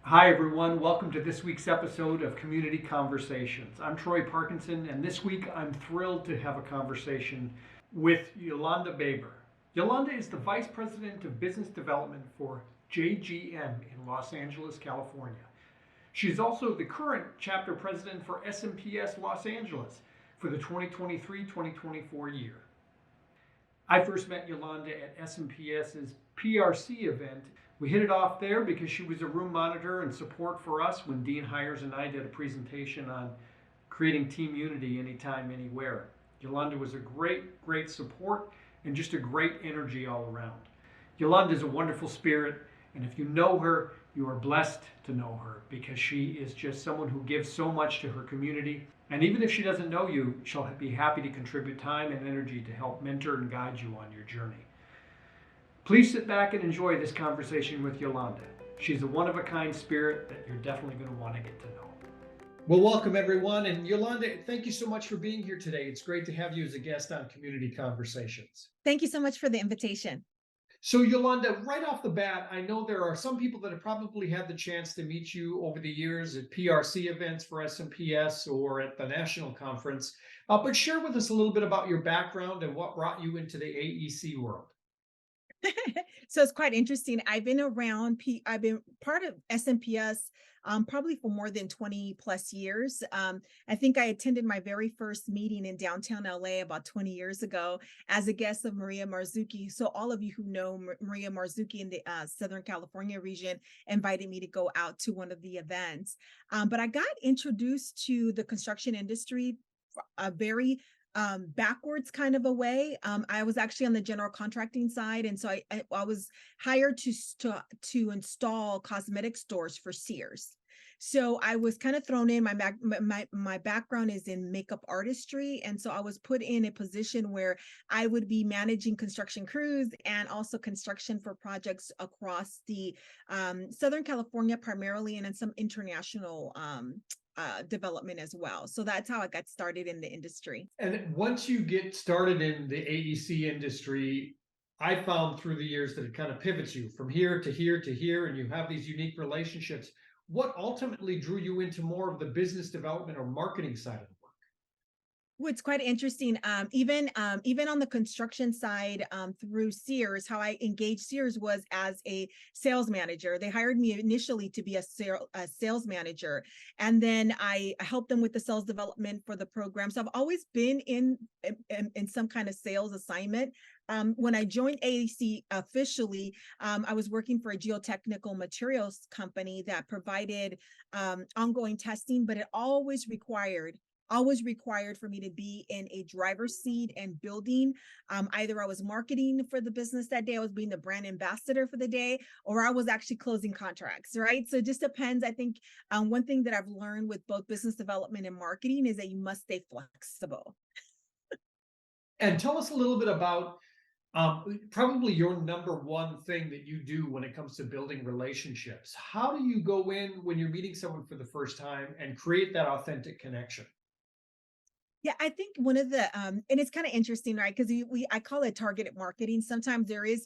Hi, everyone. Welcome to this week's episode of Community Conversations. I'm Troy Parkinson, and this week I'm thrilled to have a conversation with Yolanda Baber. Yolanda is the Vice President of Business Development for JGM in Los Angeles, California. She's also the current chapter president for SMPS Los Angeles for the 2023-2024 year. I first met Yolanda at SMPS's PRC event. We hit it off there because she was a room monitor and support for us when Dean Hires and I did a presentation on creating team unity anytime, anywhere. Yolanda was a great support and just a great energy all around. Yolanda is a wonderful spirit, and if you know her, you are blessed to know her because she is just someone who gives so much to her community. And even if she doesn't know you, she'll be happy to contribute time and energy to help mentor and guide you on your journey. Please sit back and enjoy this conversation with Yolanda. She's a one-of-a-kind spirit that you're definitely going to want to get to know. Well, welcome everyone. And Yolanda, thank you so much for being here today. It's great to have you as a guest on Community Conversations. Thank you so much for the invitation. So Yolanda, right off the bat, I know there are some people that have probably had the chance to meet you over the years at PRC events for SMPS or at the national conference, but share with us a little bit about your background and what brought you into the AEC world. So it's quite interesting. I've been part of SMPS probably for more than 20 plus years. I think I attended my very first meeting in downtown LA about 20 years ago as a guest of Maria Marzuki. So all of you who know Maria Marzuki in the Southern California region invited me to go out to one of the events. But I got introduced to the construction industry a very backwards kind of a way. I was actually on the general contracting side, and so I was hired to install cosmetic stores for Sears. So I was kind of thrown in. My background is in makeup artistry, and so I was put in a position where I would be managing construction crews and also construction for projects across the Southern California primarily, and in some international development as well. So that's how I got started in the industry. And once you get started in the AEC industry, I found through the years that it kind of pivots you from here to here to here, and you have these unique relationships. What ultimately drew you into more of the business development or marketing side of the work? Well, it's quite interesting. Even on the construction side, through Sears, how I engaged Sears was as a sales manager. They hired me initially to be a sales manager, and then I helped them with the sales development for the program. So I've always been in some kind of sales assignment. When I joined AEC officially, I was working for a geotechnical materials company that provided ongoing testing, but it always required for me to be in a driver's seat and building. Either I was marketing for the business that day, I was being the brand ambassador for the day, or I was actually closing contracts, right? So it just depends. I think one thing that I've learned with both business development and marketing is that you must stay flexible. And tell us a little bit about probably your number one thing that you do when it comes to building relationships. How do you go in when you're meeting someone for the first time and create that authentic connection? Yeah, I think one of the and it's kind of interesting, right? Because I call it targeted marketing. Sometimes there is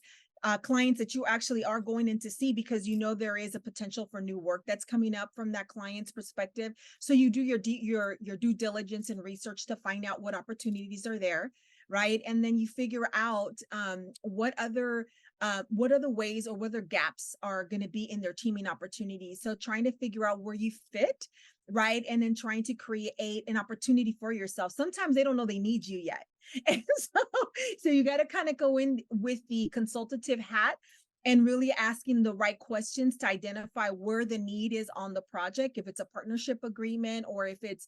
clients that you actually are going in to see because you know there is a potential for new work that's coming up from that client's perspective. So you do your due diligence and research to find out what opportunities are there, right? And then you figure out what other ways or what other gaps are going to be in their teaming opportunities. So trying to figure out where you fit, right? And then trying to create an opportunity for yourself. Sometimes they don't know they need you yet. And so you got to kind of go in with the consultative hat and really asking the right questions to identify where the need is on the project, if it's a partnership agreement or if it's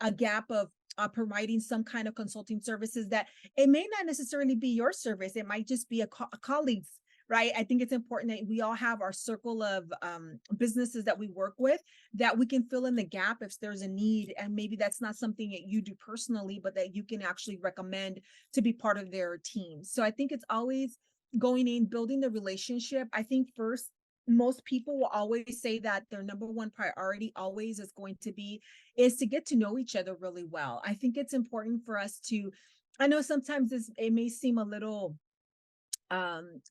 a gap of providing some kind of consulting services that it may not necessarily be your service. It might just be a colleague's, right? I think it's important that we all have our circle of businesses that we work with that we can fill in the gap if there's a need. And maybe that's not something that you do personally, but that you can actually recommend to be part of their team. So I think it's always going in, building the relationship. I think first, most people will always say that their number one priority always is to get to know each other really well. I think it's important for us to, I know sometimes it may seem a little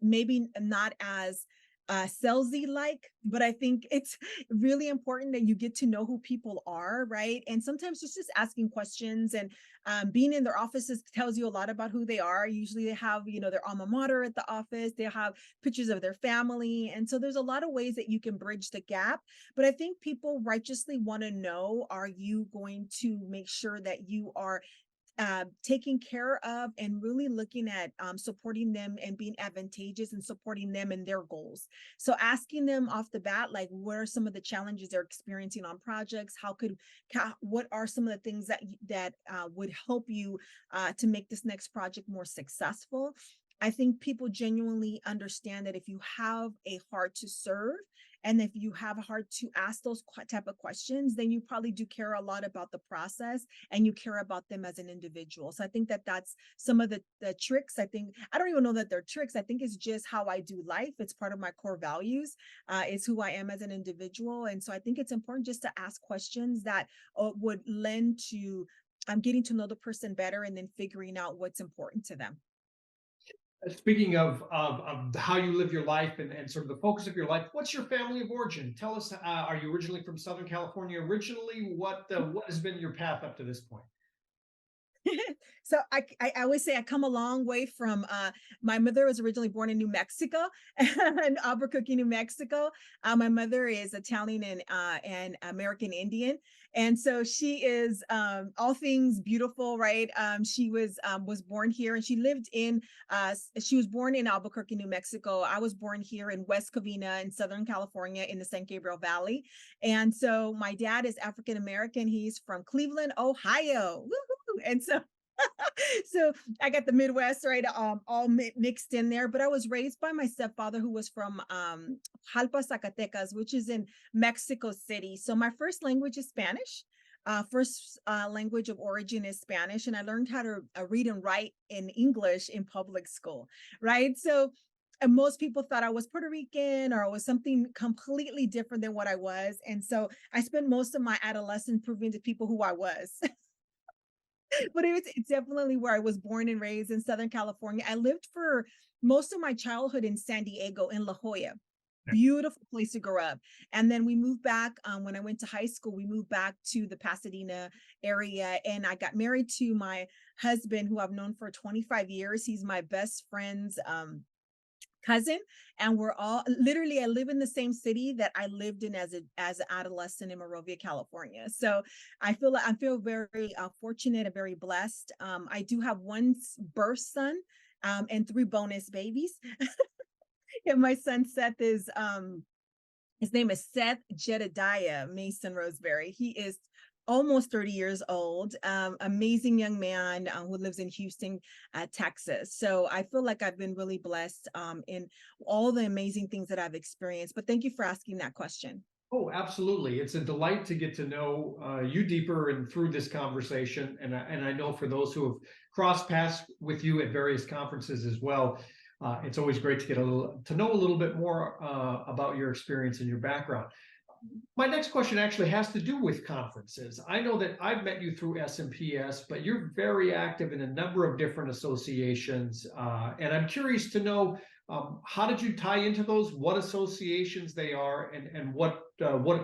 maybe not as salesy like, but I think it's really important that you get to know who people are, right? And sometimes it's just asking questions, and being in their offices tells you a lot about who they are. Usually they have, their alma mater at the office, they have pictures of their family. And so there's a lot of ways that you can bridge the gap. But I think people righteously want to know, are you going to make sure that you are taking care of and really looking at supporting them and being advantageous and supporting them in their goals. So asking them off the bat, like, what are some of the challenges they're experiencing on projects? What are some of the things that would help you to make this next project more successful? I think people genuinely understand that if you have a heart to serve, and if you have a heart to ask those type of questions, then you probably do care a lot about the process, and you care about them as an individual. So I think that that's some of the tricks. I think, I don't even know that they're tricks. I think it's just how I do life. It's part of my core values. It's who I am as an individual. And so I think it's important just to ask questions that would lend to getting to know the person better, and then figuring out what's important to them. Speaking of how you live your life and sort of the focus of your life, what's your family of origin? Tell us, are you originally from Southern California originally? What has been your path up to this point? So I always say I come a long way from my mother was originally born in New Mexico, in Albuquerque, New Mexico. My mother is Italian and American Indian, and so she is all things beautiful, right? She was born here, and she lived in she was born in Albuquerque, New Mexico. I was born here in West Covina in Southern California in the San Gabriel Valley, and so my dad is African American. He's from Cleveland, Ohio. Woo-hoo! And so so I got the Midwest, right, all mixed in there. But I was raised by my stepfather, who was from Jalpa, Zacatecas, which is in Mexico City. So my first language is Spanish. First language of origin is Spanish, and I learned how to read and write in English in public school, right? So and most people thought I was Puerto Rican or I was something completely different than what I was. And so I spent most of my adolescence proving to people who I was. But it's definitely where I was born and raised in Southern California. I lived for most of my childhood in San Diego, in La Jolla. Beautiful place to grow up. And then we moved back when I went to high school. We moved back to the Pasadena area, and I got married to my husband, who I've known for 25 years. He's my best friend's cousin, and we're all literally, I live in the same city that I lived in as an adolescent in Morovia, California. So I feel very fortunate and very blessed. I do have one birth son, and three bonus babies. And my son Seth is his name is Seth Jedediah Mason Roseberry. He is almost 30 years old, amazing young man who lives in Houston, Texas. So I feel like I've been really blessed in all the amazing things that I've experienced. But thank you for asking that question. Oh, absolutely. It's a delight to get to know you deeper and through this conversation. And I know for those who have crossed paths with you at various conferences as well, it's always great to get to know a little bit more about your experience and your background. My next question actually has to do with conferences. I know that I've met you through SMPS, but you're very active in a number of different associations. And I'm curious to know, how did you tie into those? What associations they are, and what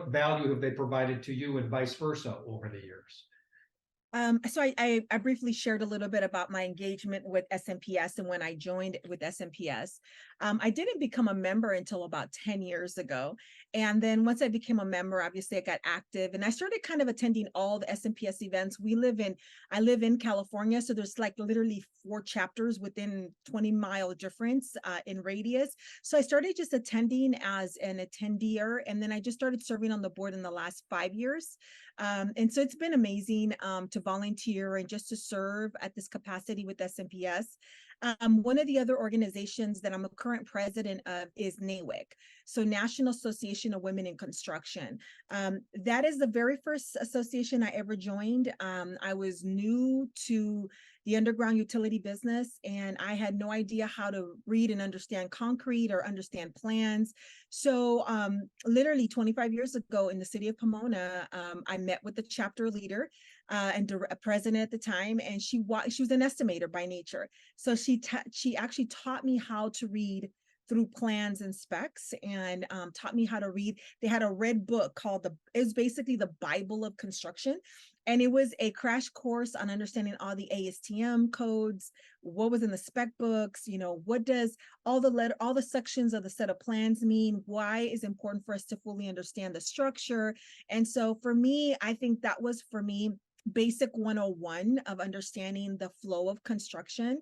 value have they provided to you, and vice versa over the years? So I briefly shared a little bit about my engagement with SMPS and when I joined with SMPS. I didn't become a member until about 10 years ago. And then once I became a member, obviously I got active and I started kind of attending all the SMPS events. I live in California, so there's like literally 4 chapters within 20-mile difference in radius. So I started just attending as an attendee, and then I just started serving on the board in the last 5 years. And so it's been amazing to volunteer and just to serve at this capacity with SMPS. One of the other organizations that I'm a current president of is NAWIC, so National Association of Women in Construction. That is the very first association I ever joined. I was new to the underground utility business, and I had no idea how to read and understand concrete or understand plans. So literally 25 years ago in the city of Pomona, I met with the chapter leader and president at the time, and she was an estimator by nature. So she actually taught me how to read through plans and specs, and taught me how to read. They had a red book called it was basically the Bible of construction. And it was a crash course on understanding all the ASTM codes, what was in the spec books, what does all the sections of the set of plans mean, why is important for us to fully understand the structure. And so for me, I think that was for me basic 101 of understanding the flow of construction.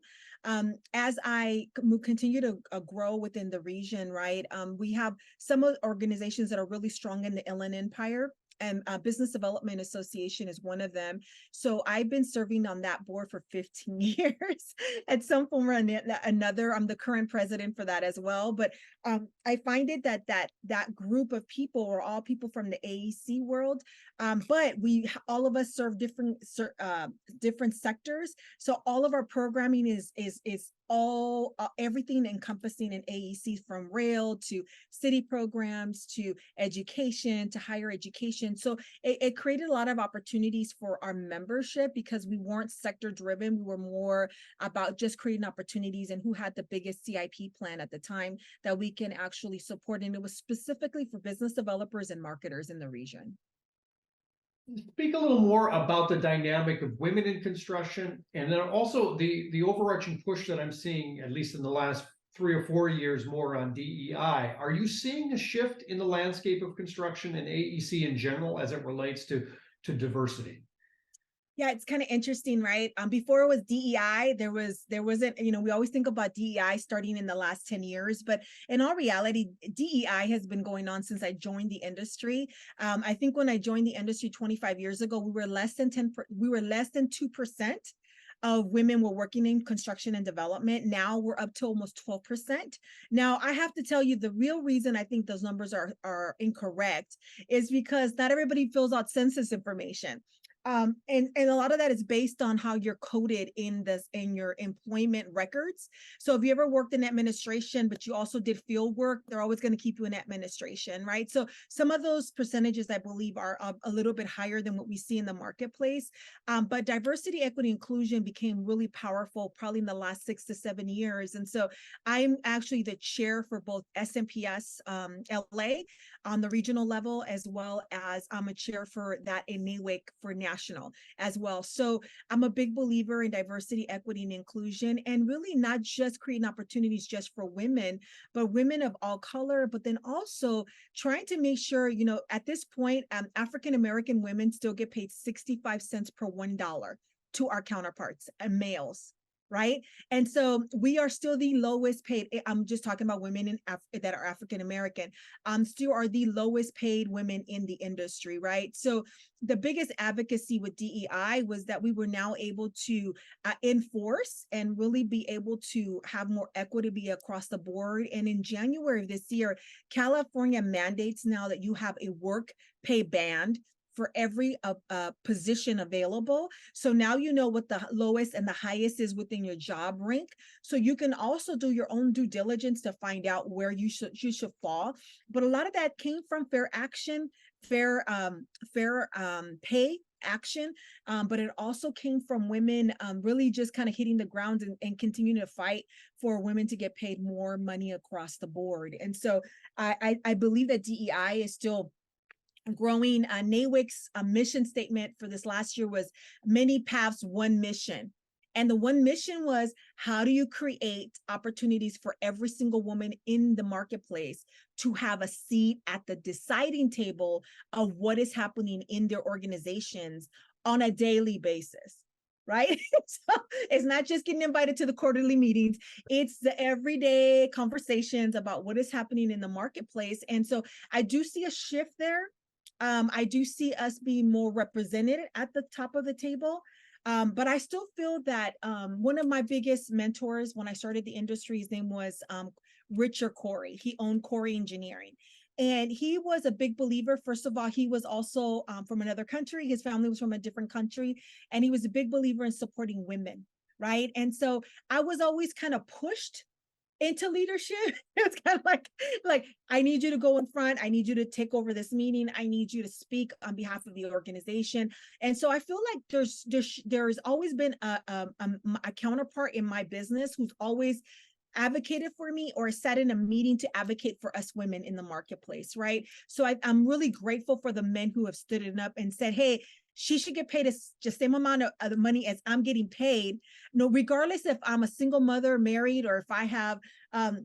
As I continue to grow within the region, right? We have some of the organizations that are really strong in the Inland Empire, and Business Development Association is one of them. So I've been serving on that board for 15 years at some form or another. I'm the current president for that as well. But I find it that group of people are all people from the AEC world, but all of us serve different sectors. So all of our programming is all everything encompassing in AEC, from rail to city programs to education to higher education. So it created a lot of opportunities for our membership because we weren't sector driven. We were more about just creating opportunities and who had the biggest CIP plan at the time that we can actually support. And it was specifically for business developers and marketers in the region. Speak a little more about the dynamic of women in construction, and then also the overarching push that I'm seeing, at least in the last 3 or 4 years, more on DEI. Are you seeing a shift in the landscape of construction and AEC in general as it relates to diversity? Yeah, it's kind of interesting, right? Before it was DEI, there wasn't, we always think about DEI starting in the last 10 years, but in all reality, DEI has been going on since I joined the industry. I think when I joined the industry 25 years ago, we were less than 2% of women were working in construction and development. Now we're up to almost 12%. Now, I have to tell you, the real reason I think those numbers are incorrect is because not everybody fills out census information. And a lot of that is based on how you're coded in your employment records. So if you ever worked in administration, but you also did field work, they're always going to keep you in administration, right? So some of those percentages, I believe, are a little bit higher than what we see in the marketplace. But diversity, equity, inclusion became really powerful probably in the last 6 to 7 years. And so I'm actually the chair for both SMPS LA on the regional level, as well as I'm a chair for that in NAWIC for national as well. So I'm a big believer in diversity, equity, and inclusion, and really not just creating opportunities just for women, but women of all color, but then also trying to make sure, at this point, African-American women still get paid 65 cents per $1 to our counterparts and males. Right. And so we are still the lowest paid. I'm just talking about women that are African-American, still are the lowest paid women in the industry. Right. So the biggest advocacy with DEI was that we were now able to enforce and really be able to have more equity across the board. And in January of this year, California mandates now that you have a work pay band for every position available. So now you know what the lowest and the highest is within your job rank. So you can also do your own due diligence to find out where you should fall. But a lot of that came from fair action, fair pay action, but it also came from women really just kind of hitting the ground and continuing to fight for women to get paid more money across the board. And so I believe that DEI is still growing. NAWIC's mission statement for this last year was many paths, one mission. And the one mission was, how do you create opportunities for every single woman in the marketplace to have a seat at the deciding table of what is happening in their organizations on a daily basis? Right? So it's not just getting invited to the quarterly meetings, it's the everyday conversations about what is happening in the marketplace. And so I do see a shift there. I do see us being more represented at the top of the table. But I still feel that one of my biggest mentors when I started the industry, his name was Richard Corey. He owned Corey Engineering. And he was a big believer. First of all, he was also from another country. His family was from a different country. And he was a big believer in supporting women, right? And so I was always kind of pushed into leadership. It's kind of like I need you to go in front. I need you to take over this meeting. I need you to speak on behalf of the organization. And so I feel like there's always been a counterpart in my business who's always advocated for me or sat in a meeting to advocate for us women in the marketplace, right? So I'm really grateful for the men who have stood it up and said, hey, she should get paid just same amount of money as I'm getting paid. No, regardless if I'm a single mother, married, or if I have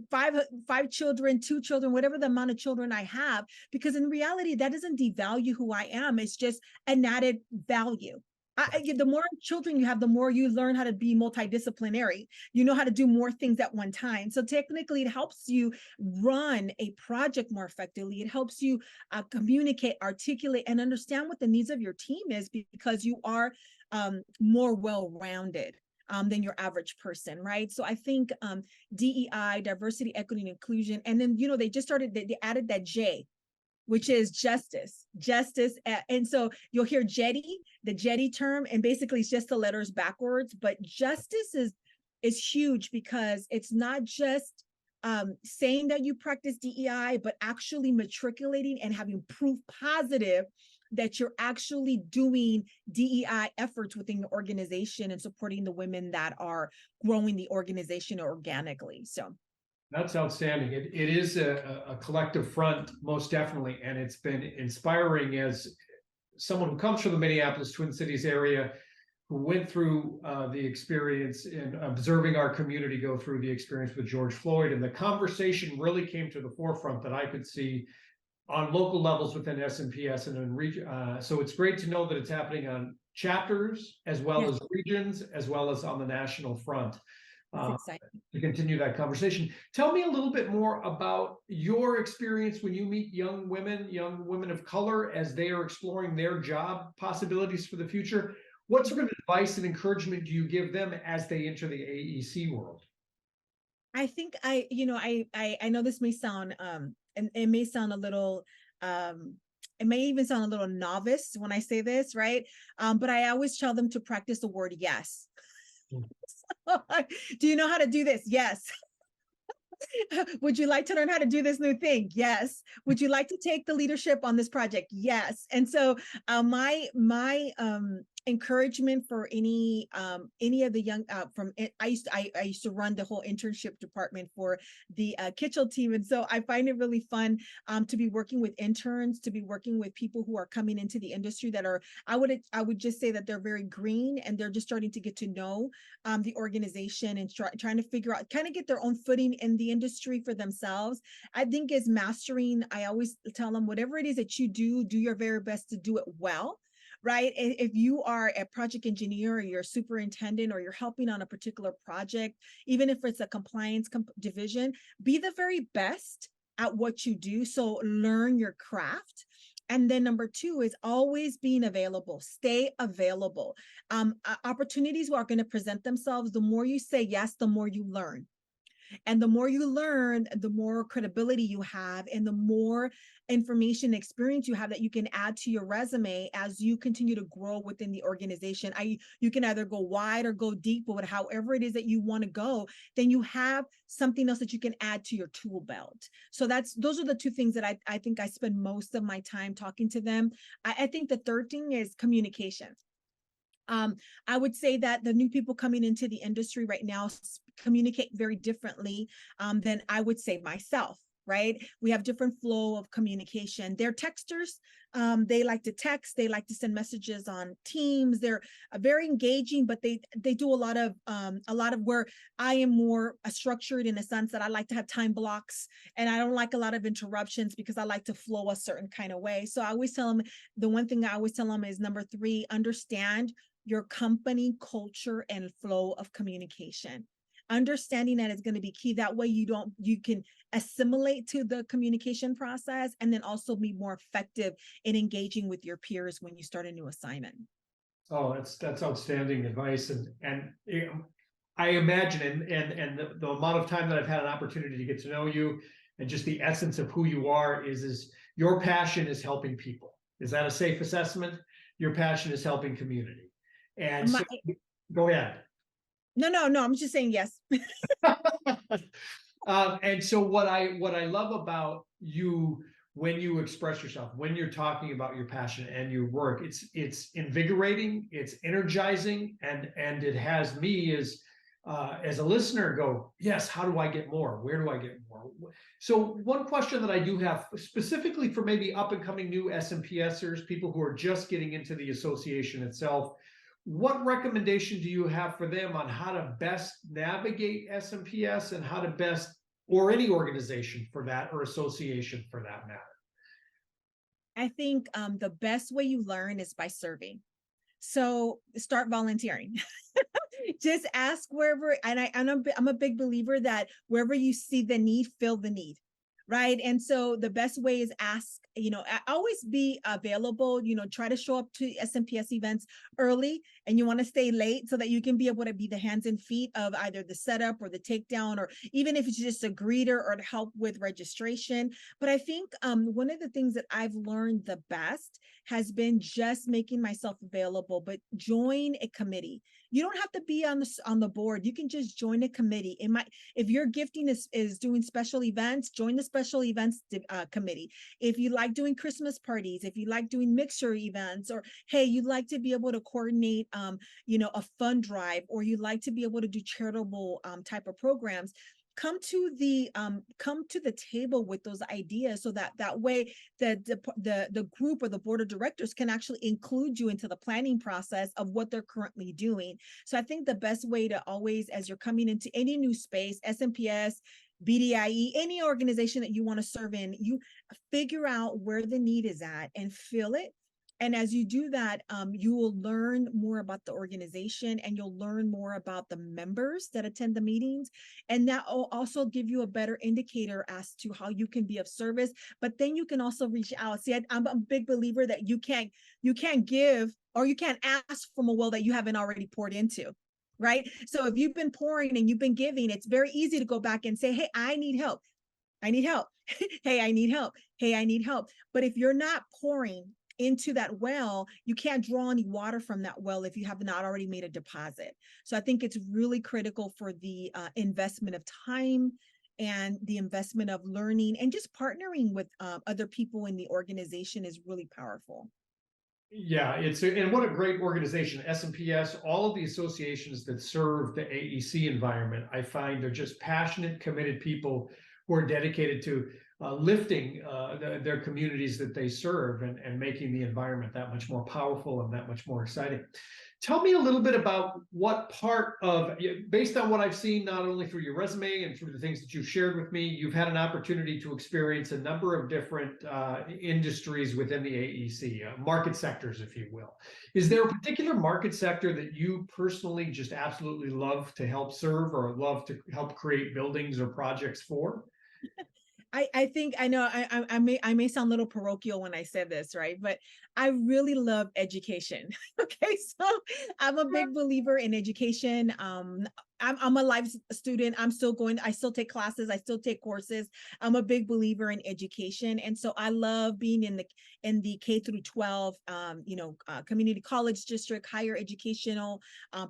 five children, two children, whatever the amount of children I have, because in reality, that doesn't devalue who I am. It's just an added value. The more children you have, the more you learn how to be multidisciplinary. You know how to do more things at one time. So technically, it helps you run a project more effectively. It helps you communicate, articulate, and understand what the needs of your team is, because you are more well-rounded than your average person, right? So I think DEI, diversity, equity, and inclusion, and then, they just started, they added that J, which is justice. And so you'll hear JEDI, the JEDI term, and basically it's just the letters backwards, but justice is huge, because it's not just saying that you practice DEI, but actually matriculating and having proof positive that you're actually doing DEI efforts within your organization and supporting the women that are growing the organization organically. So that's outstanding. It is a collective front, most definitely, and it's been inspiring as someone who comes from the Minneapolis Twin Cities area, who went through the experience in observing our community go through the experience with George Floyd, and the conversation really came to the forefront that I could see on local levels within SMPS and in region. So it's great to know that it's happening on chapters as well yes, as regions, as well as on the national front. it's exciting. To continue that conversation. Tell me a little bit more about your experience when you meet young women of color, as they are exploring their job possibilities for the future. What sort of advice and encouragement do you give them as they enter the AEC world? I think I know this may sound and it may sound a little it may even sound a little novice when I say this, right? But I always tell them to practice the word yes. Do you know how to do this? Yes. Would you like to learn how to do this new thing? Yes. Would you like to take the leadership on this project? Yes. And so my encouragement for any of the young I used to run the whole internship department for the Kitchell team, and so I find it really fun to be working with interns, to be working with people who are coming into the industry that are I would just say that they're very green, and they're just starting to get to know the organization and trying to figure out, kind of get their own footing in the industry for themselves. I think is mastering. I always tell them, whatever it is that you do your very best to do it well. Right. If you are a project engineer, or you're a superintendent, or you're helping on a particular project, even if it's a compliance division, be the very best at what you do. So learn your craft. And then number two is always being available. Stay available. Opportunities are going to present themselves. The more you say yes, the more you learn. And the more you learn, the more credibility you have, and the more information experience you have that you can add to your resume as you continue to grow within the organization. You can either go wide or go deep, but however it is that you want to go, then you have something else that you can add to your tool belt. So those are the two things that I think I spend most of my time talking to them. I think the third thing is communication. I would say that the new people coming into the industry right now communicate very differently than I would say myself, right? We have different flow of communication. They're texters. They like to text. They like to send messages on Teams. They're very engaging, but they do a lot of where I am more structured, in a sense that I like to have time blocks, and I don't like a lot of interruptions, because I like to flow a certain kind of way. So I always tell them, the one thing I always tell them is number 3, understand your company culture and flow of communication. Understanding that is going to be key. That way you can assimilate to the communication process, and then also be more effective in engaging with your peers when you start a new assignment. Oh, that's outstanding advice. And I imagine, and the amount of time that I've had an opportunity to get to know you, and just the essence of who you are is your passion is helping people. Is that a safe assessment? Your passion is helping community. And so, go ahead. No, I'm just saying yes. And so what I love about you, when you express yourself, when you're talking about your passion and your work, it's invigorating, it's energizing, and it has me as as a listener go, yes, how do I get more? Where do I get more? So one question that I do have specifically for maybe up and coming new SMPSers, people who are just getting into the association itself, what recommendation do you have for them on how to best navigate SMPS and how to best, or any organization for that, or association for that matter? I think the best way you learn is by serving. So start volunteering. Just ask wherever, I'm a big believer that wherever you see the need, fill the need. Right. And so the best way is ask, always be available, try to show up to SMPS events early, and you want to stay late so that you can be able to be the hands and feet of either the setup or the takedown, or even if it's just a greeter or to help with registration. But I think one of the things that I've learned the best has been just making myself available, but join a committee. You don't have to be on the board. You can just join a committee. If your gifting is doing special events, join the special events committee. If you like doing Christmas parties, if you like doing mixture events, or hey, you'd like to be able to coordinate, a fund drive, or you like to be able to do charitable type of programs, come to the table with those ideas, so that way the group or the board of directors can actually include you into the planning process of what they're currently doing. So I think the best way to always, as you're coming into any new space, SMPS, BDIE, any organization that you want to serve in, you figure out where the need is at and fill it. And as you do that, you will learn more about the organization, and you'll learn more about the members that attend the meetings. And that will also give you a better indicator as to how you can be of service. But then you can also reach out. See, I'm a big believer that you can't give, or you can't ask from a well that you haven't already poured into. Right. So if you've been pouring and you've been giving, it's very easy to go back and say, hey, I need help. I need help. Hey, I need help. Hey, I need help. But if you're not pouring into that well, you can't draw any water from that well if you have not already made a deposit. So I think it's really critical for the investment of time and the investment of learning, and just partnering with other people in the organization is really powerful. Yeah, and what a great organization, SMPS, all of the associations that serve the AEC environment. I find they're just passionate, committed people who are dedicated to lifting their communities that they serve, and making the environment that much more powerful and that much more exciting. Tell me a little bit about what part of, based on what I've seen, not only through your resume and through the things that you've shared with me, you've had an opportunity to experience a number of different industries within the AEC, market sectors, if you will. Is there a particular market sector that you personally just absolutely love to help serve, or love to help create buildings or projects for? I think I know I may sound a little parochial when I say this, right? But I really love education. Okay, so I'm a big believer in education. I'm a live student. I still take classes, I still take courses. I'm a big believer in education. And so I love being in the K through 12, community college district, higher educational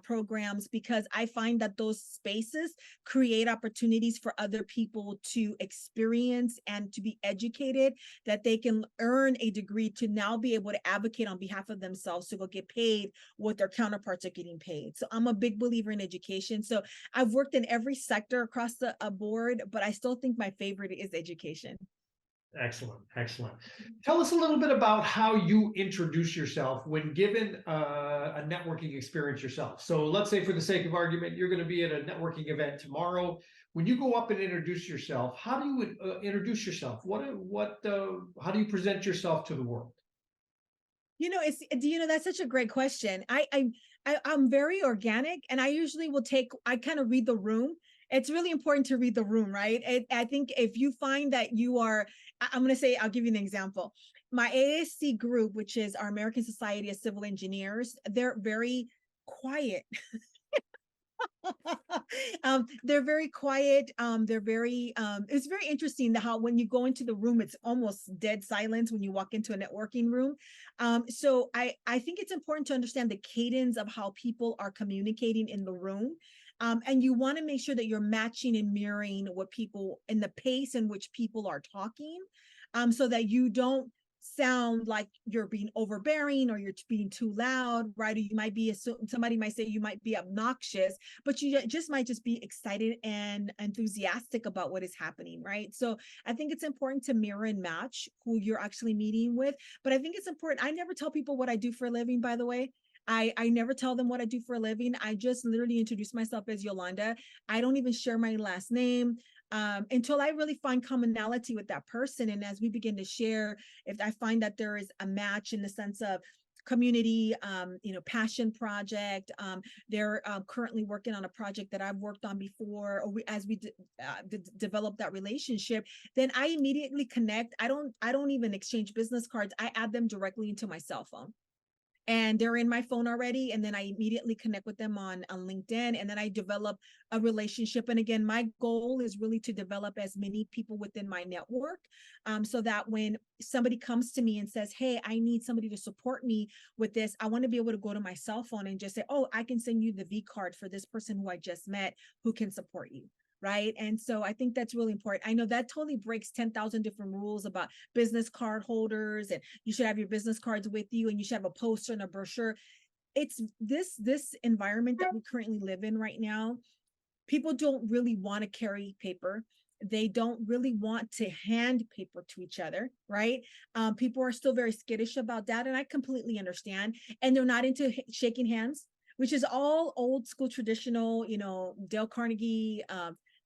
programs, because I find that those spaces create opportunities for other people to experience and to be educated, that they can earn a degree to now be able to advocate on behalf of themselves to go get paid what their counterparts are getting paid. So I'm a big believer in education. So I've worked in every sector across the board, but I still think my favorite is education. Excellent, excellent. Tell us a little bit about how you introduce yourself when given a networking experience yourself. So let's say, for the sake of argument, you're going to be at a networking event tomorrow. When you go up and introduce yourself, how do you introduce yourself? How do you present yourself to the world? That's such a great question. I'm very organic, and I kind of read the room. It's really important to read the room, right? I think if you find that I'm going to say, I'll give you an example. My ASC group, which is our American Society of Civil Engineers, they're very quiet. They're very quiet. It's very interesting how when you go into the room, it's almost dead silence when you walk into a networking room. So I think it's important to understand the cadence of how people are communicating in the room. And you want to make sure that you're matching and mirroring what people, in the pace in which people are talking, so that you don't sound like you're being overbearing or you're being too loud, right? Or you might be, somebody might say you might be obnoxious, but you just might just be excited and enthusiastic about what is happening, right? So I think it's important to mirror and match who you're actually meeting with. But I think it's important. I never tell people what I do for a living, by the way. I never tell them what I do for a living. I just literally introduce myself as Yolanda. I don't even share my last name until I really find commonality with that person. And as we begin to share, if I find that there is a match in the sense of community, passion project, they're currently working on a project that I've worked on before, or as we develop that relationship, then I immediately connect. I don't even exchange business cards. I add them directly into my cell phone, and they're in my phone already, and then I immediately connect with them on LinkedIn, and then I develop a relationship. And again, my goal is really to develop as many people within my network, so that when somebody comes to me and says, hey, I need somebody to support me with this, I want to be able to go to my cell phone and just say, oh, I can send you the V card for this person who I just met who can support you. Right. And so I think that's really important. I know that totally breaks 10,000 different rules about business card holders, and you should have your business cards with you, and you should have a poster and a brochure. It's this environment that we currently live in right now. People don't really want to carry paper. They don't really want to hand paper to each other, right? People are still very skittish about that, and I completely understand. And they're not into shaking hands, which is all old school traditional, Dale Carnegie,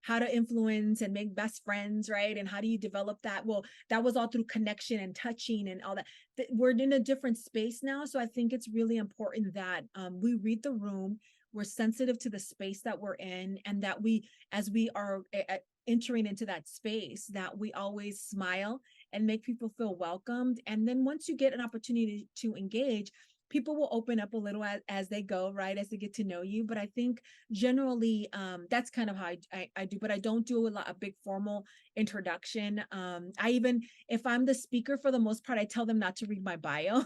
how to influence and make best friends, right? And how do you develop that? Well, that was all through connection and touching and all that. We're in a different space now. So I think it's really important that we read the room, we're sensitive to the space that we're in, and that as we are entering into that space, that we always smile and make people feel welcomed. And then once you get an opportunity to engage, people will open up a little as they go, right? As they get to know you. But I think generally that's kind of how I do, but I don't do a big formal introduction. I even, if I'm the speaker, for the most part, I tell them not to read my bio.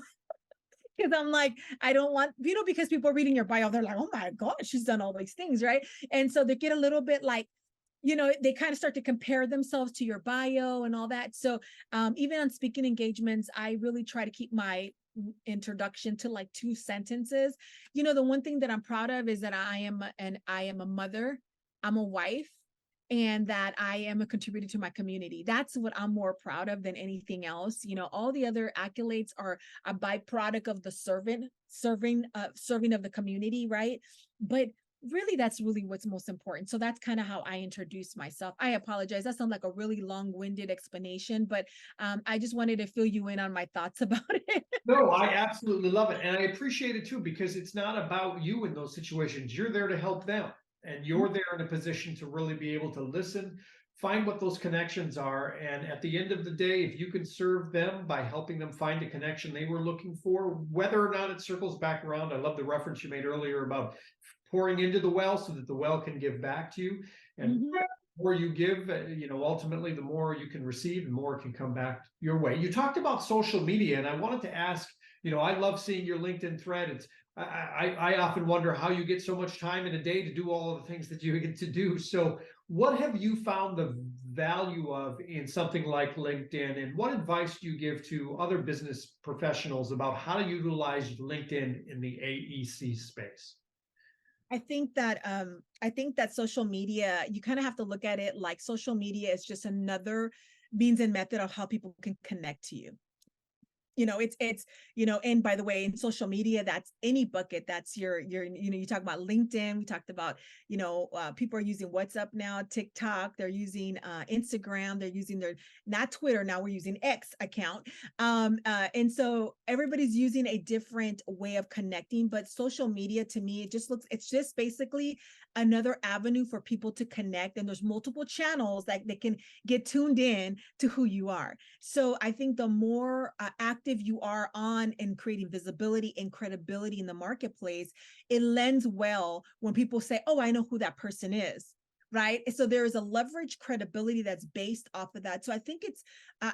Because I'm like, I don't want, because people are reading your bio, they're like, oh my God, she's done all these things, right? And so they get a little bit like, they kind of start to compare themselves to your bio and all that. So even on speaking engagements, I really try to keep my introduction to like 2 sentences. The one thing that I'm proud of is that I am a mother, I'm a wife, and that I am a contributor to my community. That's what I'm more proud of than anything else. All the other accolades are a byproduct of the serving of the community, right? But really, that's really what's most important. So that's kind of how I introduce myself. I apologize. That sounds like a really long-winded explanation, but I just wanted to fill you in on my thoughts about it. No, I absolutely love it. And I appreciate it too, because it's not about you in those situations. You're there to help them. And you're there in a position to really be able to listen, find what those connections are. And at the end of the day, if you can serve them by helping them find a connection they were looking for, whether or not it circles back around. I love the reference you made earlier about pouring into the well so that the well can give back to you. And Mhm. the more you give, ultimately, the more you can receive and more can come back your way. You talked about social media, and I wanted to ask, I love seeing your LinkedIn thread. I often wonder how you get so much time in a day to do all of the things that you get to do. So what have you found the value of in something like LinkedIn, and what advice do you give to other business professionals about how to utilize LinkedIn in the AEC space? I think that social media, you kind of have to look at it like social media is just another means and method of how people can connect to you. And by the way, in social media, that's any bucket. That's you talk about LinkedIn. We talked about, people are using WhatsApp now, TikTok, they're using Instagram, they're using not Twitter, now we're using X account. And so everybody's using a different way of connecting, but social media to me, it's just basically another avenue for people to connect. And there's multiple channels that they can get tuned in to who you are. So I think the more active you are on in creating visibility and credibility in the marketplace, it lends well when people say, oh, I know who that person is. Right. So there is a leverage credibility that's based off of that. So I think it's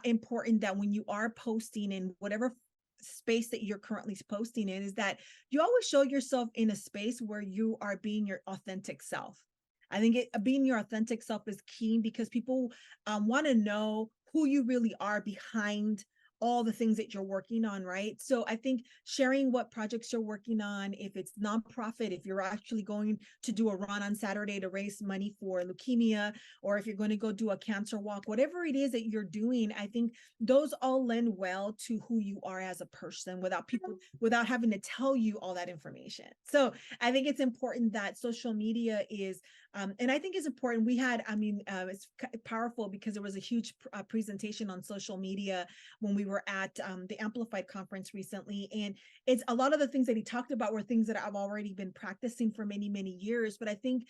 important that when you are posting in whatever space that you're currently posting in, is that you always show yourself in a space where you are being your authentic self. I think being your authentic self is key, because people want to know who you really are behind all the things that you're working on, right? So I think sharing what projects you're working on, if it's nonprofit, if you're actually going to do a run on Saturday to raise money for leukemia, or if you're going to go do a cancer walk, whatever it is that you're doing, I think those all lend well to who you are as a person without having to tell you all that information. So I think it's important that social media is, and I think it's important. We had, it's powerful because there was a huge presentation on social media when we were at the Amplified conference recently. And it's a lot of the things that he talked about were things that I've already been practicing for many, many years. But I think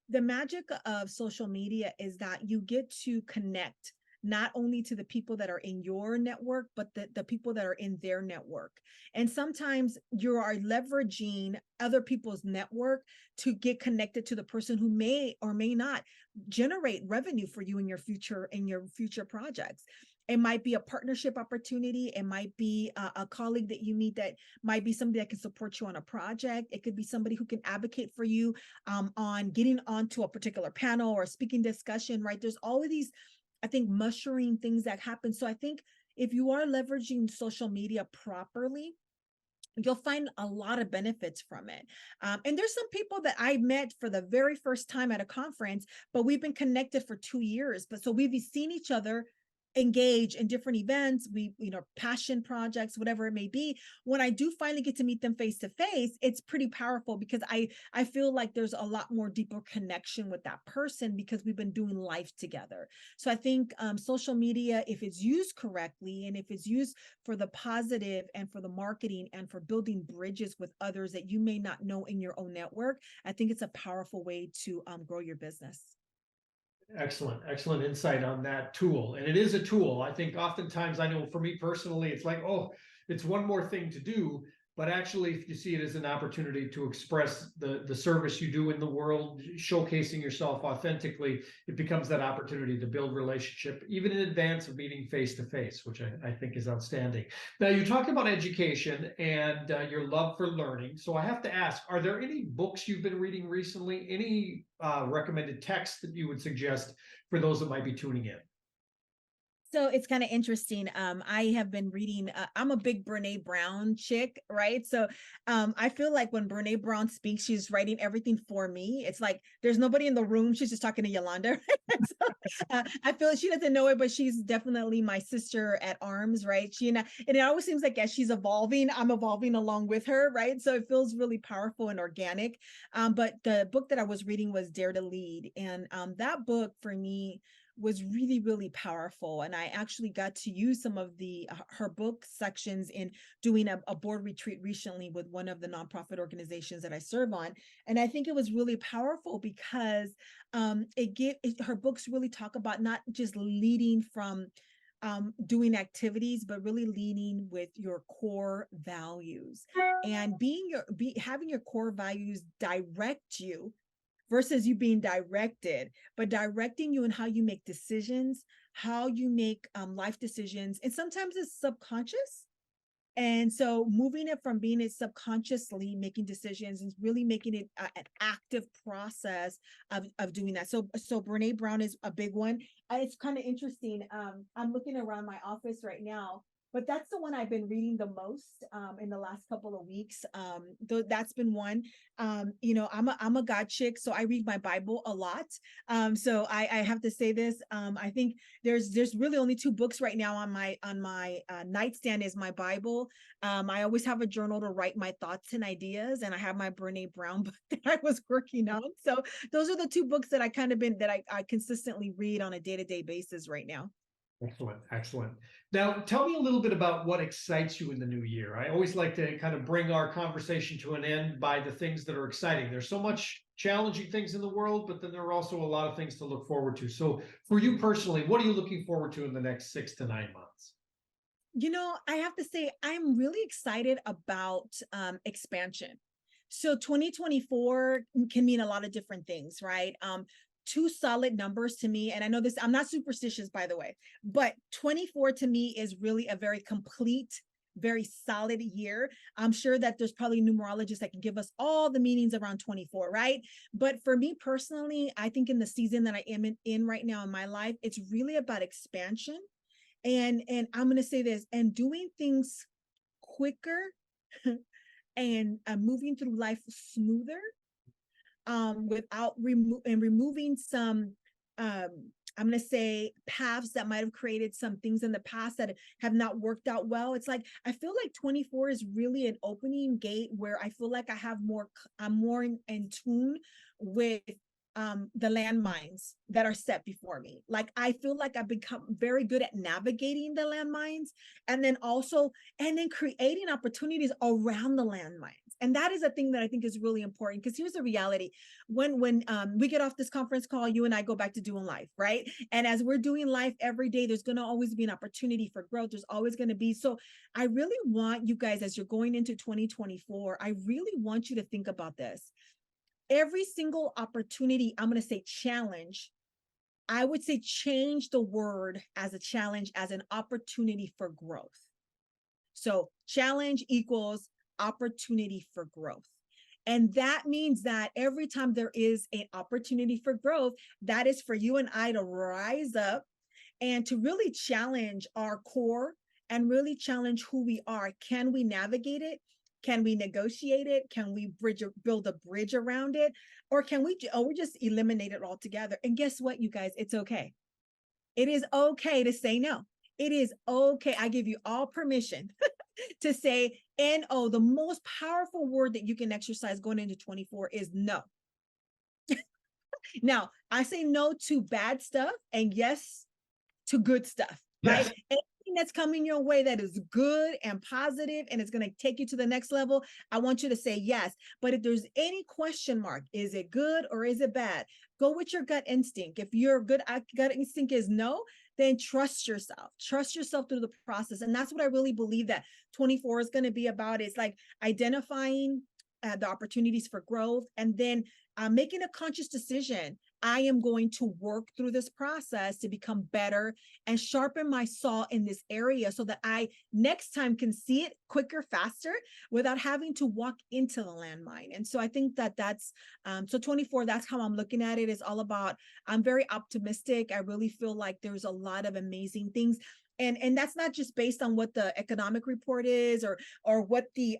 the magic of social media is that you get to connect not only to the people that are in your network, but the people that are in their network. And sometimes you are leveraging other people's network to get connected to the person who may or may not generate revenue for you in your future projects. It might be a partnership opportunity. It might be a colleague that you meet that might be somebody that can support you on a project. It could be somebody who can advocate for you on getting onto a particular panel or speaking discussion, right? There's all of these, I think, mushroom things that happen. So I think if you are leveraging social media properly, you'll find a lot of benefits from it. And there's some people that I met for the very first time at a conference, but we've been connected for 2 years. But so we've seen each other engage in different events, passion projects, whatever it may be. When I do finally get to meet them face to face, it's pretty powerful because I feel like there's a lot more deeper connection with that person because we've been doing life together. So I think social media, if it's used correctly and if it's used for the positive and for the marketing and for building bridges with others that you may not know in your own network, I think it's a powerful way to grow your business. Excellent insight on that tool. And it is a tool. I think oftentimes, I know for me personally, it's like, oh, it's one more thing to do. But actually, if you see it as an opportunity to express the service you do in the world, showcasing yourself authentically, it becomes that opportunity to build relationship, even in advance of meeting face to face, which I think is outstanding. Now, you talk about education and your love for learning. So I have to ask, are there any books you've been reading recently? Any recommended texts that you would suggest for those that might be tuning in? So it's kind of interesting. I have been reading, I'm a big Brene Brown chick, right? So I feel like when Brene Brown speaks, she's writing everything for me. It's like there's nobody in the room. She's just talking to Yolanda. So, I feel she doesn't know it, but she's definitely my sister at arms, right? And it always seems like as she's evolving, I'm evolving along with her, right? So it feels really powerful and organic. But the book that I was reading was Dare to Lead. And that book for me was really, really powerful. And I actually got to use some of her book sections in doing a board retreat recently with one of the nonprofit organizations that I serve on. And I think it was really powerful because her books really talk about not just leading from doing activities, but really leading with your core values and having your core values direct you versus you being directed, but directing you in how you make decisions, how you make life decisions. And sometimes it's subconscious. And so moving it from being it subconsciously making decisions and really making it an active process of doing that. So Brene Brown is a big one. It's kind of interesting. I'm looking around my office right now, but that's the one I've been reading the most in the last couple of weeks. That's been one. I'm a God chick, so I read my Bible a lot. So I have to say this. I think there's really only two books right now on my nightstand is my Bible. I always have a journal to write my thoughts and ideas, and I have my Brene Brown book that I was working on. So those are the two books that I consistently read on a day-to-day basis right now. Excellent. Now, tell me a little bit about what excites you in the new year. I always like to kind of bring our conversation to an end by the things that are exciting. There's so much challenging things in the world, but then there are also a lot of things to look forward to. So for you personally, what are you looking forward to in the next 6 to 9 months? I have to say, I'm really excited about expansion. So 2024 can mean a lot of different things, right? Two solid numbers to me, and I know this, I'm not superstitious, by the way, but 24 to me is really a very complete, very solid year. I'm sure that there's probably numerologists that can give us all the meanings around 24, right? But for me personally, I think in the season that I am in right now in my life, it's really about expansion And I'm going to say this, and doing things quicker and moving through life smoother, without removing some, I'm going to say, paths that might have created some things in the past that have not worked out well. It's like, I feel like 24 is really an opening gate where I feel like I'm more in tune with the landmines that are set before me. Like, I feel like I've become very good at navigating the landmines, and then creating opportunities around the landmines. And that is a thing that I think is really important, because here's the reality. When we get off this conference call, you and I go back to doing life, right? And as we're doing life every day, there's going to always be an opportunity for growth. There's always going to be. So I really want you guys, as you're going into 2024, I really want you to think about this. Every single opportunity, I'm going to say challenge, I would say change the word as a challenge as an opportunity for growth. So challenge equals opportunity for growth. And that means that every time there is an opportunity for growth, that is for you and I to rise up and to really challenge our core and really challenge who we are. Can we navigate it? Can we negotiate it? Can we build a bridge around it? Or can we just eliminate it altogether? And guess what, you guys? It's okay. It is okay to say no. It is okay. I give you all permission to say no. The most powerful word that you can exercise going into 24 is no. Now, I say no to bad stuff and yes to good stuff, right? Yes. Anything that's coming your way that is good and positive and it's going to take you to the next level, I want you to say yes. But if there's any question mark, is it good or is it bad? Go with your gut instinct. If your gut instinct is no, then trust yourself. Trust yourself through the process. And that's what I really believe that 24 is going to be about. It's like identifying the opportunities for growth, and then making a conscious decision. I am going to work through this process to become better and sharpen my saw in this area so that I next time can see it quicker, faster, without having to walk into the landmine. And so I think that that's, so 24, that's how I'm looking at it. Is all about, I'm very optimistic. I really feel like there's a lot of amazing things. And that's not just based on what the economic report is, or what the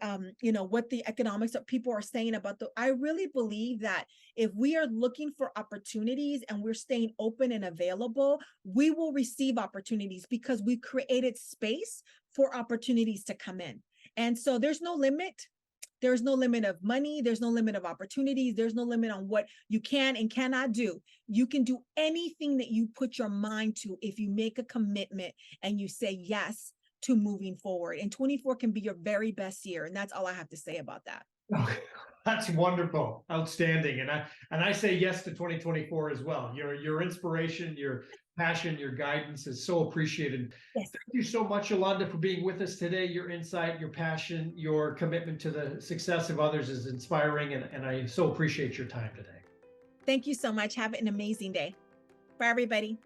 what the economics that people are saying about I really believe that if we are looking for opportunities and we're staying open and available, we will receive opportunities because we created space for opportunities to come in. And so there's no limit. There's no limit of money. There's no limit of opportunities. There's no limit on what you can and cannot do. You can do anything that you put your mind to if you make a commitment and you say yes to moving forward. And 24 can be your very best year. And that's all I have to say about that. Oh, that's wonderful, outstanding, and I say yes to 2024 as well. Your inspiration, your passion, your guidance is so appreciated. Yes. Thank you so much, Yolanda, for being with us today. Your insight, your passion, your commitment to the success of others is inspiring, and I so appreciate your time today. Thank you so much. Have an amazing day. Bye, everybody.